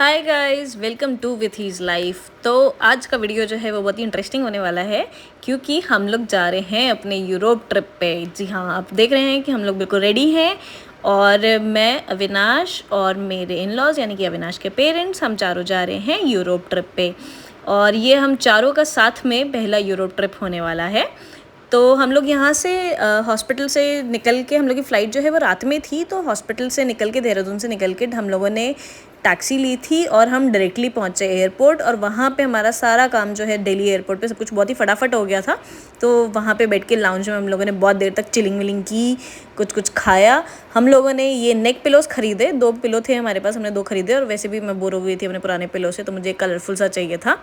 Hi guys, welcome to with his life. तो आज का वीडियो जो है वो बहुत ही इंटरेस्टिंग होने वाला है क्योंकि हम लोग जा रहे हैं अपने यूरोप ट्रिप पे। जी हाँ, आप देख रहे हैं कि हम लोग बिल्कुल रेडी हैं और मैं, अविनाश और मेरे इन लॉज यानी कि अविनाश के पेरेंट्स, हम चारों जा रहे हैं यूरोप ट्रिप पे। और ये हम चारों का साथ में पहला यूरोप ट्रिप होने वाला है। तो हम लोग यहाँ से हॉस्पिटल से निकल के, हम लोग की फ़्लाइट जो है वो रात में थी, तो हॉस्पिटल से निकल के, देहरादून से निकल के हम लोगों ने टैक्सी ली थी और हम डायरेक्टली पहुँचे एयरपोर्ट। और वहाँ पे हमारा सारा काम जो है दिल्ली एयरपोर्ट पे सब कुछ बहुत ही फटाफट हो गया था। तो वहाँ पे बैठ के लाउंज में हम लोगों ने बहुत देर तक चिलिंग विलिंग की, कुछ खाया। हम लोगों ने ये नेक पिलोस ख़रीदे, 2 पिलो थे हमारे पास, हमने 2 ख़रीदे। और वैसे भी मैं बोर हो गई थी अपने पुराने पिलो से, तो मुझे कलरफुल सा चाहिए था।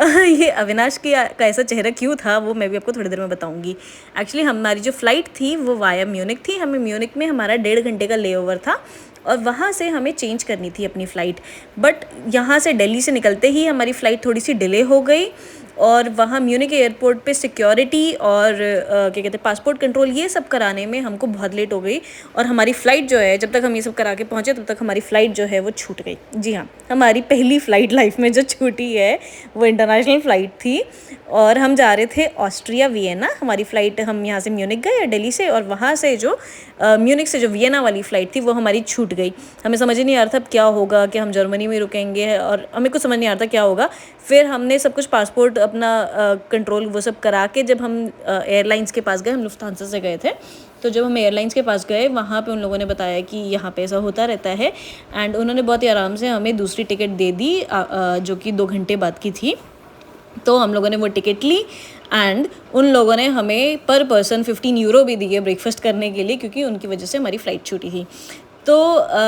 ये अविनाश का ऐसा चेहरा क्यों था वो मैं भी आपको थोड़ी देर में बताऊँगी। एक्चुअली हमारी जो फ़्लाइट थी वो वाया म्यूनिक थी। हमें म्यूनिक में हमारा 1.5 घंटे का लेओवर था और वहाँ से हमें चेंज करनी थी अपनी फ़्लाइट। बट यहाँ से दिल्ली से निकलते ही हमारी फ़्लाइट थोड़ी सी डिले हो गई और वहाँ म्यूनिक एयरपोर्ट पे सिक्योरिटी और क्या कहते हैं, पासपोर्ट कंट्रोल, ये सब कराने में हमको बहुत लेट हो गई। और हमारी फ़्लाइट जो है, जब तक हम ये सब करा के पहुँचे तब तक हमारी फ़्लाइट जो है वो छूट गई। जी हाँ, हमारी पहली फ़्लाइट लाइफ में जो छूटी है वो इंटरनेशनल फ़्लाइट थी और हम जा रहे थे ऑस्ट्रिया वियना। हमारी फ़्लाइट, हम यहाँ से म्यूनिक गए दिल्ली से, और वहाँ से जो म्यूनिक से जो वियना वाली फ़्लाइट थी वो हमारी छूट गई। हमें समझ ही नहीं आ रहा था क्या होगा, कि हम जर्मनी में रुकेंगे, और हमें कुछ समझ नहीं आ रहा था क्या होगा। फिर हमने सब कुछ पासपोर्ट अपना कंट्रोल वो सब करा के, जब हम एयरलाइंस के पास गए, हम लुफ्थांसा से गए थे, तो जब हम एयरलाइंस के पास गए वहाँ पे उन लोगों ने बताया कि यहाँ पे ऐसा होता रहता है। एंड उन्होंने बहुत ही आराम से हमें दूसरी टिकट दे दी जो कि 2 घंटे बाद की थी। तो हम लोगों ने वो टिकट ली एंड उन लोगों ने हमें पर पर्सन 15 यूरो भी दिए ब्रेकफास्ट करने के लिए, क्योंकि उनकी वजह से हमारी फ़्लाइट छूटी थी। तो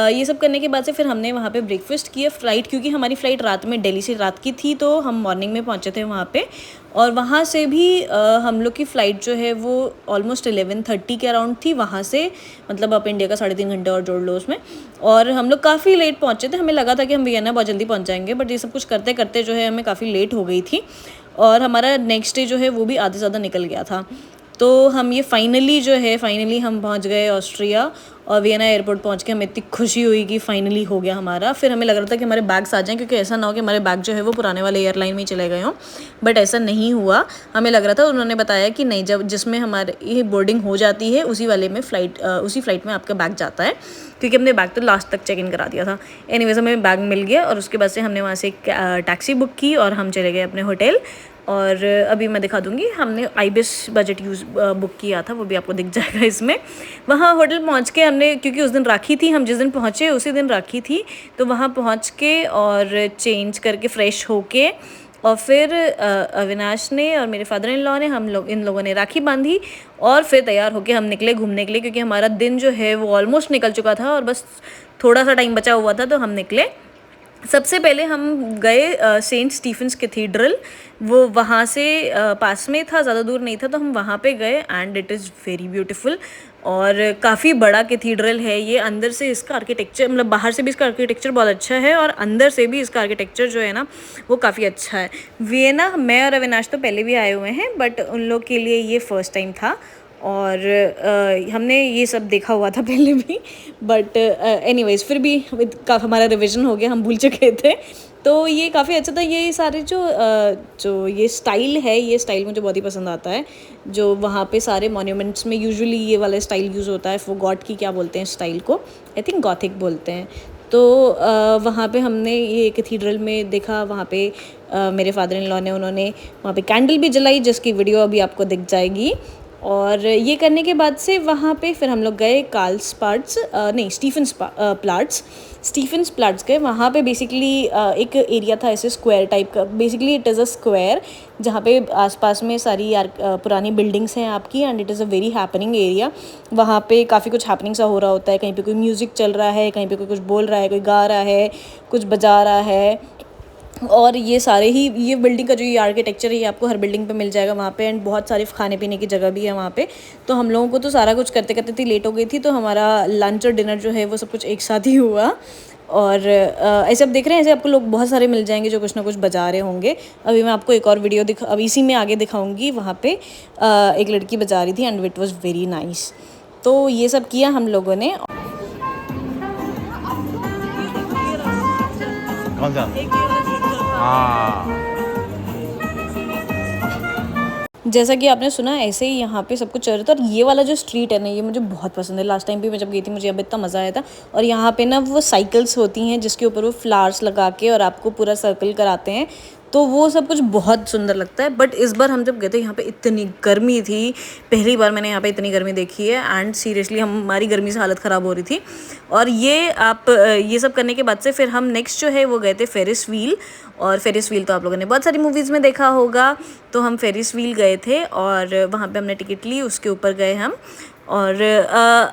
ये सब करने के बाद से फिर हमने वहाँ पे ब्रेकफास्ट किया। फ़्लाइट, क्योंकि हमारी फ़्लाइट रात में दिल्ली से रात की थी, तो हम मॉर्निंग में पहुँचे थे वहाँ पे। और वहाँ से भी हम लोग की फ़्लाइट जो है वो ऑलमोस्ट 11:30 के अराउंड थी वहाँ से। मतलब आप इंडिया का 3.5 घंटे और जोड़ लो उसमें। और हम लोग काफ़ी लेट पहुँचे थे। हमें लगा था कि हम वियना बहुत जल्दी पहुँच जाएंगे, बट ये सब कुछ करते करते जो है हमें काफ़ी लेट हो गई थी और हमारा नेक्स्ट डे जो है वो भी आधे से ज़्यादा निकल गया था। तो हम ये फाइनली हम पहुंच गए ऑस्ट्रिया, और वियना एयरपोर्ट पहुंच के हमें इतनी खुशी हुई कि फाइनली हो गया हमारा। फिर हमें लग रहा था कि हमारे बैग्स आ जाएं, क्योंकि ऐसा ना हो कि हमारे बैग जो है वो पुराने वाले एयरलाइन में ही चले गए हों। बट ऐसा नहीं हुआ। हमें लग रहा था, उन्होंने बताया कि नहीं, जब जिसमें हमारे ये बोर्डिंग हो जाती है उसी वाले में उसी फ़्लाइट में आपका बैग जाता है, क्योंकि हमने बैग तो लास्ट तक चेक इन करा दिया था। एनीवेज, हमें बैग मिल गया और उसके बाद से हमने वहाँ से एक टैक्सी बुक की और हम चले गए अपने होटल। और अभी मैं दिखा दूँगी, हमने आइबिस बजट यूज़ बुक किया था, वो भी आपको दिख जाएगा इसमें। वहाँ होटल पहुँच के हमने, क्योंकि उस दिन राखी थी, हम जिस दिन पहुँचे उसी दिन राखी थी, तो वहाँ पहुँच के और चेंज करके फ़्रेश होके, और फिर अविनाश ने और मेरे फादर इन लॉ ने, इन लोगों ने राखी बांधी और फिर तैयार होके हम निकले घूमने के लिए, क्योंकि हमारा दिन जो है वो ऑलमोस्ट निकल चुका था और बस थोड़ा सा टाइम बचा हुआ था, तो हम निकले। सबसे पहले हम गए सेंट स्टीफेंस कैथीड्रल। वो वहाँ से पास में था, ज़्यादा दूर नहीं था, तो हम वहाँ पे गए and it is very beautiful. और काफ़ी बड़ा कैथीड्रल है ये। अंदर से इसका आर्किटेक्चर, मतलब बाहर से भी इसका आर्किटेक्चर बहुत अच्छा है और अंदर से भी इसका आर्किटेक्चर जो है ना वो काफ़ी अच्छा है। वियना मैं और अविनाश तो पहले भी आए हुए हैं, बट उन लोग के लिए ये फ़र्स्ट टाइम था। और हमने ये सब देखा हुआ था पहले भी, बट एनीवेज फिर भी काफ़ी हमारा रिवीजन हो गया, हम भूल चुके थे। तो ये काफ़ी अच्छा था। ये सारे जो ये स्टाइल है, ये स्टाइल मुझे बहुत ही पसंद आता है। जो वहाँ पे सारे मॉन्यूमेंट्स में यूजुअली ये वाला स्टाइल यूज़ होता है। फॉर गॉड की क्या बोलते हैं स्टाइल को, आई थिंक गॉथिक बोलते हैं। तो वहाँ पे हमने ये कैथीड्रल में देखा। वहाँ पे मेरे फादर इन लॉ ने, उन्होंने वहाँ पे कैंडल भी जलाई, जिसकी वीडियो अभी आपको दिख जाएगी। और ये करने के बाद से वहाँ पे फिर हम लोग गए स्टीफेंस प्लाट्स गए। वहाँ पे बेसिकली एक एरिया था ऐसे स्क्वायर टाइप का। Basically it is a square जहाँ पे आसपास में सारी पुरानी बिल्डिंग्स हैं आपकी, and it is a very happening area. वहाँ पे काफ़ी कुछ हैपनिंग सा हो रहा होता है। कहीं पे कोई म्यूज़िक चल रहा है, कहीं पे कोई कुछ बोल रहा है, कोई गा रहा है, कुछ बजा रहा है। और ये सारे ही, ये बिल्डिंग का जो ये आर्किटेक्चर है ये आपको हर बिल्डिंग पे मिल जाएगा वहाँ पे। एंड बहुत सारे खाने पीने की जगह भी है वहाँ पे। तो हम लोगों को तो सारा कुछ करते करते इतनी लेट हो गई थी, तो हमारा लंच और डिनर जो है वो सब कुछ एक साथ ही हुआ। और ऐसे आप देख रहे हैं, ऐसे आपको लोग बहुत सारे मिल जाएंगे जो कुछ ना कुछ बजा रहे होंगे। अभी मैं आपको एक और वीडियो अब इसी में आगे दिखाऊंगी। वहाँ पे एक लड़की बजा रही थी and it was very nice. तो ये सब किया हम लोगों ने। कौन सा? एक ये वाला झूला था। हाँ जैसा कि आपने सुना ऐसे ही यहाँ पे सब कुछ चल रहा था। और ये वाला जो स्ट्रीट है ना, ये मुझे बहुत पसंद है। लास्ट टाइम भी मैं जब गई थी मुझे अब इतना मज़ा आया था। और यहाँ पे ना वो साइकिल्स होती हैं जिसके ऊपर वो फ्लावर्स लगा के और आपको पूरा सर्कल कराते हैं, तो वो सब कुछ बहुत सुंदर लगता है। बट इस बार हम जब गए थे यहाँ पे इतनी गर्मी थी, पहली बार मैंने यहाँ पे इतनी गर्मी देखी है। एंड सीरियसली हमारी गर्मी से हालत ख़राब हो रही थी। और ये सब करने के बाद से फिर हम नेक्स्ट जो है वो गए थे फेरिस व्हील। और फेरिस व्हील तो आप लोगों ने बहुत सारी मूवीज़ में देखा होगा। तो हम फेरिस व्हील गए थे और वहाँ पे हमने टिकट ली, उसके ऊपर गए हम। और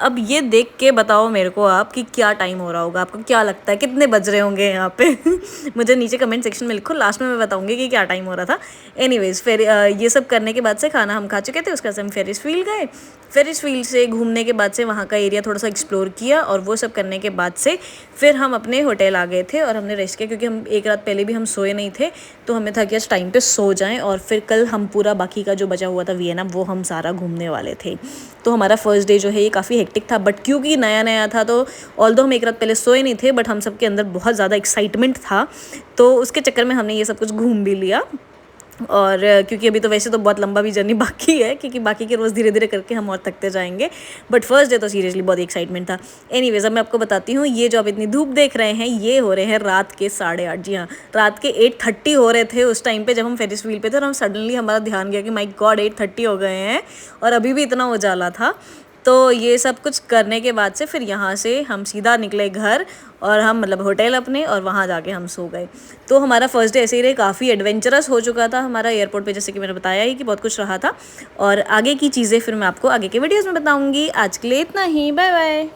अब ये देख के बताओ मेरे को आप कि क्या टाइम हो रहा होगा, आपको क्या लगता है कितने बज रहे होंगे यहाँ पे मुझे नीचे कमेंट सेक्शन में लिखो, लास्ट में मैं बताऊंगी कि क्या टाइम हो रहा था। एनीवेज फिर ये सब करने के बाद से खाना हम खा चुके थे, उसके बाद से हम फेरिस व्हील गए। फेरिस व्हील से घूमने के बाद से वहाँ का एरिया थोड़ा सा एक्सप्लोर किया और वो सब करने के बाद से फिर हम अपने होटल आ गए थे और हमने रेस्ट किया, क्योंकि हम एक रात पहले भी हम सोए नहीं थे। तो हमें था कि आज टाइम पे सो जाएं और फिर कल हम पूरा बाकी का जो बचा हुआ था वियना वो हम सारा घूमने वाले थे। तो हमारा फर्स्ट डे जो है ये काफ़ी हेक्टिक था, बट क्योंकि नया नया था तो ऑल्दो हम एक रात पहले सोए नहीं थे, बट हम सबके अंदर बहुत ज़्यादा एक्साइटमेंट था। तो उसके चक्कर में हमने ये सब कुछ घूम भी लिया। और क्योंकि अभी तो वैसे तो बहुत लंबा भी जर्नी बाकी है, क्योंकि बाकी के रोज़ धीरे धीरे करके हम और थकते जाएंगे। बट फर्स्ट डे तो सीरियसली बहुत एक्साइटमेंट था। एनीवेज अब मैं आपको बताती हूँ, ये जो आप इतनी धूप देख रहे हैं ये हो रहे हैं रात के 8:30। जी हाँ, रात के 8:30 हो रहे थे उस टाइम पे जब हम फेरिस व्हील पे थे। और हम सडनली हमारा ध्यान गया कि माय गॉड 8:30 हो गए हैं और अभी भी इतना उजाला था। तो ये सब कुछ करने के बाद से फिर यहाँ से हम सीधा निकले घर, और हम मतलब होटल अपने, और वहाँ जाके हम सो गए। तो हमारा फर्स्ट डे ऐसे ही रहे, काफ़ी एडवेंचरस हो चुका था हमारा एयरपोर्ट पे, जैसे कि मैंने बताया ही कि बहुत कुछ रहा था। और आगे की चीज़ें फिर मैं आपको आगे के वीडियोज़ में बताऊँगी। आज के लिए इतना ही, बाय बाय।